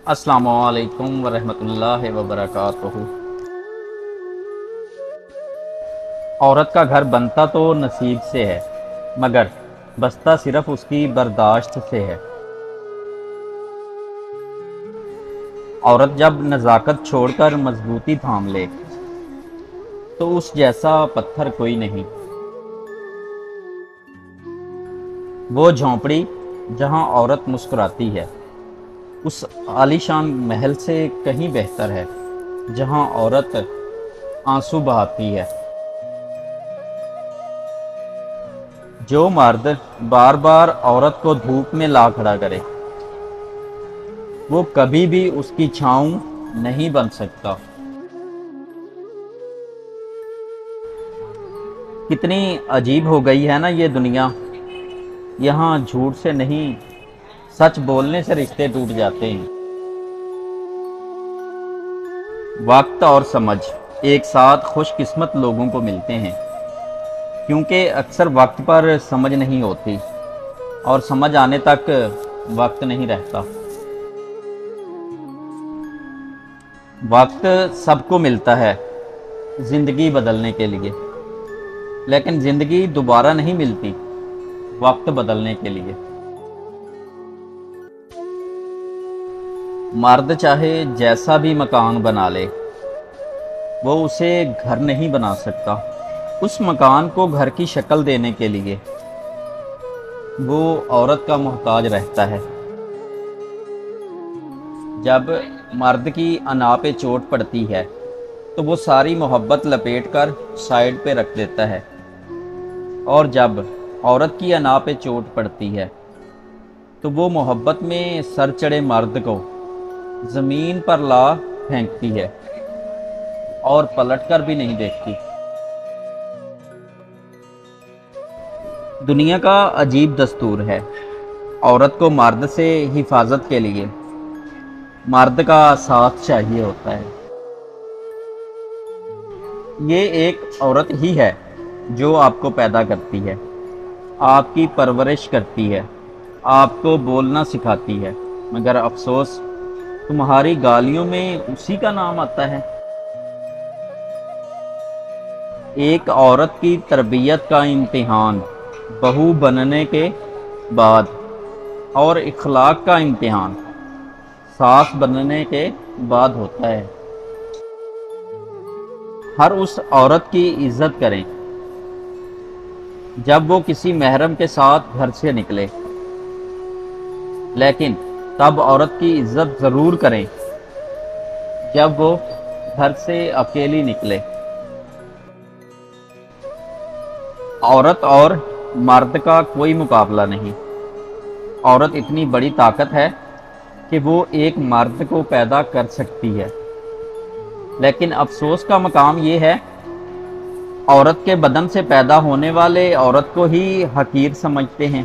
السلام علیکم ورحمۃ اللہ وبرکاتہ۔ عورت کا گھر بنتا تو نصیب سے ہے، مگر بستا صرف اس کی برداشت سے ہے۔ عورت جب نزاکت چھوڑ کر مضبوطی تھام لے تو اس جیسا پتھر کوئی نہیں۔ وہ جھونپڑی جہاں عورت مسکراتی ہے اس عالیشان محل سے کہیں بہتر ہے جہاں عورت آنسو بہاتی ہے۔ جو مرد بار بار عورت کو دھوپ میں لا کھڑا کرے وہ کبھی بھی اس کی چھاؤں نہیں بن سکتا۔ کتنی عجیب ہو گئی ہے نا یہ دنیا، یہاں جھوٹ سے نہیں سچ بولنے سے رشتے ٹوٹ جاتے ہیں۔ وقت اور سمجھ ایک ساتھ خوش قسمت لوگوں کو ملتے ہیں، کیونکہ اکثر وقت پر سمجھ نہیں ہوتی اور سمجھ آنے تک وقت نہیں رہتا۔ وقت سب کو ملتا ہے زندگی بدلنے کے لیے، لیکن زندگی دوبارہ نہیں ملتی وقت بدلنے کے لیے۔ مرد چاہے جیسا بھی مکان بنا لے وہ اسے گھر نہیں بنا سکتا۔ اس مکان کو گھر کی شکل دینے کے لیے وہ عورت کا محتاج رہتا ہے۔ جب مرد کی انا پہ چوٹ پڑتی ہے تو وہ ساری محبت لپیٹ کر سائیڈ پہ رکھ دیتا ہے، اور جب عورت کی انا پہ چوٹ پڑتی ہے تو وہ محبت میں سر چڑھے مرد کو زمین پر لا پھینکتی ہے اور پلٹ کر بھی نہیں دیکھتی۔ دنیا کا عجیب دستور ہے، عورت کو مرد سے حفاظت کے لیے مرد کا ساتھ چاہیے ہوتا ہے۔ یہ ایک عورت ہی ہے جو آپ کو پیدا کرتی ہے، آپ کی پرورش کرتی ہے، آپ کو بولنا سکھاتی ہے، مگر افسوس تمہاری گالیوں میں اسی کا نام آتا ہے۔ ایک عورت کی تربیت کا امتحان بہو بننے کے بعد اور اخلاق کا امتحان ساس بننے کے بعد ہوتا ہے۔ ہر اس عورت کی عزت کریں جب وہ کسی محرم کے ساتھ گھر سے نکلے، لیکن تب عورت کی عزت ضرور کریں جب وہ گھر سے اکیلی نکلے۔ عورت اور مرد کا کوئی مقابلہ نہیں۔ عورت اتنی بڑی طاقت ہے کہ وہ ایک مرد کو پیدا کر سکتی ہے، لیکن افسوس کا مقام یہ ہے عورت کے بدن سے پیدا ہونے والے عورت کو ہی حقیر سمجھتے ہیں۔